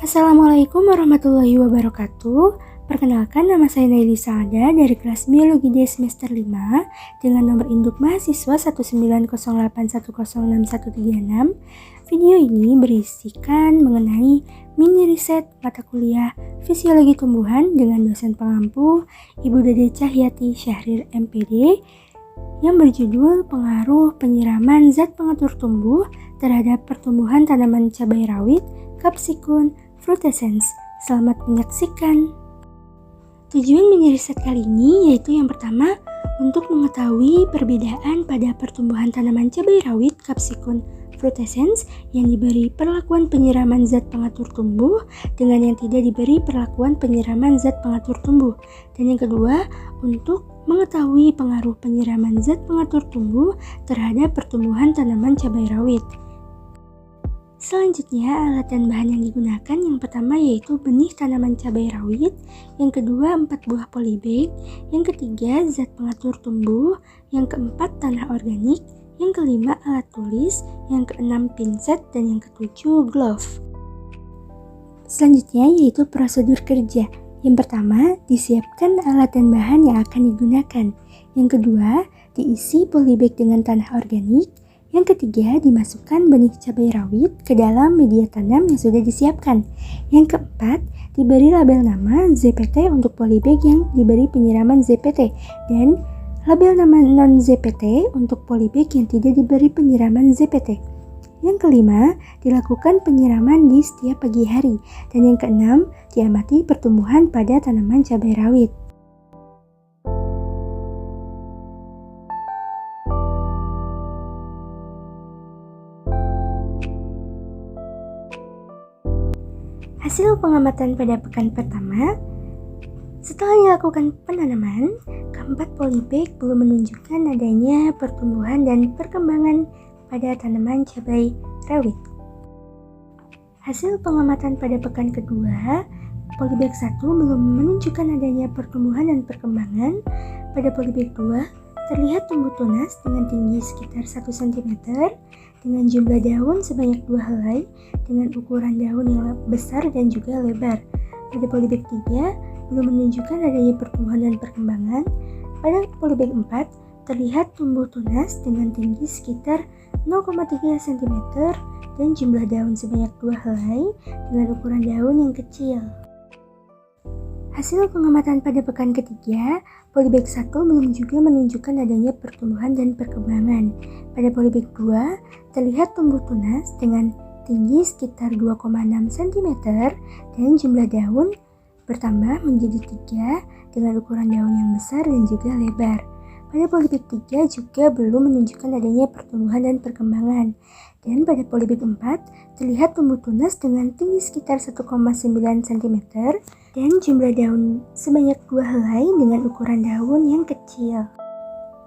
Assalamualaikum warahmatullahi wabarakatuh. Perkenalkan, nama saya Naili Saada dari kelas Biologi D semester 5 dengan nomor induk mahasiswa 19081061136. Video ini berisikan mengenai mini riset mata kuliah Fisiologi Tumbuhan dengan dosen pengampu Ibu Dede Cahyati Syahrir MPD yang berjudul Pengaruh Penyiraman Zat Pengatur Tumbuh terhadap Pertumbuhan Tanaman Cabai Rawit Capsicum frutescens. Selamat menyaksikan. Tujuan mini riset kali ini yaitu yang pertama, untuk mengetahui perbedaan pada pertumbuhan tanaman cabai rawit Capsicum frutescens yang diberi perlakuan penyiraman zat pengatur tumbuh dengan yang tidak diberi perlakuan penyiraman zat pengatur tumbuh. Dan yang kedua, untuk mengetahui pengaruh penyiraman zat pengatur tumbuh terhadap pertumbuhan tanaman cabai rawit. Selanjutnya, alat dan bahan yang digunakan yang pertama yaitu benih tanaman cabai rawit, yang kedua 4 buah polybag, yang ketiga zat pengatur tumbuh, yang keempat tanah organik, yang kelima alat tulis, yang keenam pinset, dan yang ketujuh glove. Selanjutnya yaitu prosedur kerja. Yang pertama, disiapkan alat dan bahan yang akan digunakan. Yang kedua, diisi polybag dengan tanah organik. Yang ketiga, dimasukkan benih cabai rawit ke dalam media tanam yang sudah disiapkan. Yang keempat, diberi label nama ZPT untuk polybag yang diberi penyiraman ZPT dan label nama non-ZPT untuk polybag yang tidak diberi penyiraman ZPT. Yang kelima, dilakukan penyiraman di setiap pagi hari. Dan yang keenam, diamati pertumbuhan pada tanaman cabai rawit. Hasil pengamatan pada pekan pertama, setelah dilakukan penanaman, keempat polybag belum menunjukkan adanya pertumbuhan dan perkembangan pada tanaman cabai rawit. Hasil pengamatan pada pekan kedua, polybag 1 belum menunjukkan adanya pertumbuhan dan perkembangan. Pada polybag 2, terlihat tumbuh tunas dengan tinggi sekitar 1 cm, dengan jumlah daun sebanyak 2 helai, dengan ukuran daun yang besar dan juga lebar. Pada polybag 3, belum menunjukkan adanya pertumbuhan dan perkembangan. Pada polybag 4, terlihat tumbuh tunas dengan tinggi sekitar 0,3 cm dan jumlah daun sebanyak 2 helai dengan ukuran daun yang kecil. Hasil pengamatan pada pekan ketiga, polybag 1 belum juga menunjukkan adanya pertumbuhan dan perkembangan. Pada polybag 2, terlihat tumbuh tunas dengan tinggi sekitar 2,6 cm dan jumlah daun bertambah menjadi 3 dengan ukuran daun yang besar dan juga lebar. Pada polybag 3 juga belum menunjukkan adanya pertumbuhan dan perkembangan. Dan pada polybag 4, terlihat tumbuh tunas dengan tinggi sekitar 1,9 cm dan jumlah daun sebanyak 2 helai dengan ukuran daun yang kecil.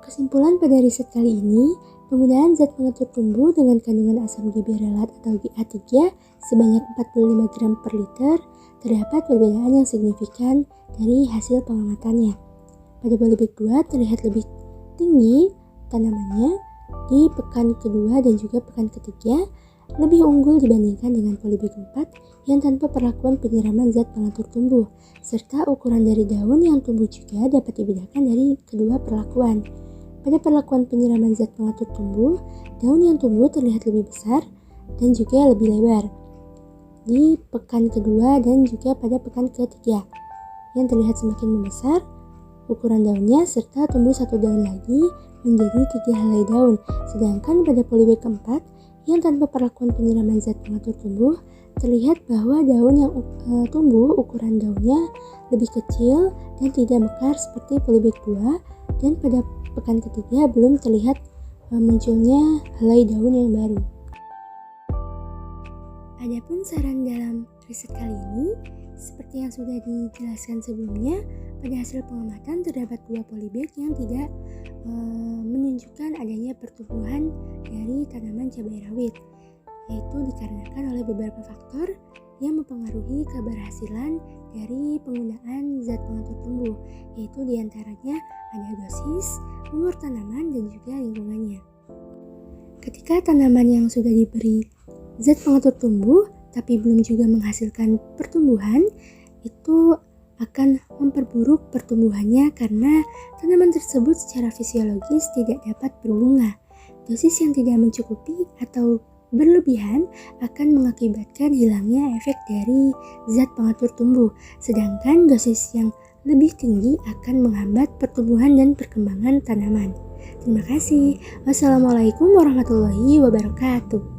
Kesimpulan pada riset kali ini, penggunaan zat pengatur tumbuh dengan kandungan asam gibberelat atau GA3 sebanyak 45 gram per liter terdapat perbedaan yang signifikan dari hasil pengamatannya. Pada polybag 2 terlihat lebih tinggi tanamannya di pekan kedua dan juga pekan ketiga, lebih unggul dibandingkan dengan polybag 4 yang tanpa perlakuan penyiraman zat pengatur tumbuh, serta ukuran dari daun yang tumbuh juga dapat dibedakan dari kedua perlakuan. Pada perlakuan penyiraman zat pengatur tumbuh, daun yang tumbuh terlihat lebih besar dan juga lebih lebar di pekan kedua dan juga pada pekan ketiga, yang terlihat semakin membesar ukuran daunnya serta tumbuh 1 daun lagi menjadi 3 helai daun. Sedangkan pada polybag 4 yang tanpa perlakuan penyiraman zat pengatur tumbuh, terlihat bahwa daun yang tumbuh ukuran daunnya lebih kecil dan tidak mekar seperti polybag 2, dan pada pekan ketiga belum terlihat munculnya helai daun yang baru. Adapun saran dalam riset kali ini, seperti yang sudah dijelaskan sebelumnya, pada hasil pengamatan terdapat 2 polybag yang tidak menunjukkan adanya pertumbuhan dari tanaman cabai rawit, yaitu dikarenakan oleh beberapa faktor yang mempengaruhi keberhasilan dari penggunaan zat pengatur tumbuh, yaitu diantaranya ada dosis, umur tanaman, dan juga lingkungannya. Ketika tanaman yang sudah diberi zat pengatur tumbuh tapi belum juga menghasilkan pertumbuhan, itu akan memperburuk pertumbuhannya karena tanaman tersebut secara fisiologis tidak dapat berbunga. Dosis yang tidak mencukupi atau berlebihan akan mengakibatkan hilangnya efek dari zat pengatur tumbuh, sedangkan dosis yang lebih tinggi akan menghambat pertumbuhan dan perkembangan tanaman. Terima kasih. Wassalamualaikum warahmatullahi wabarakatuh.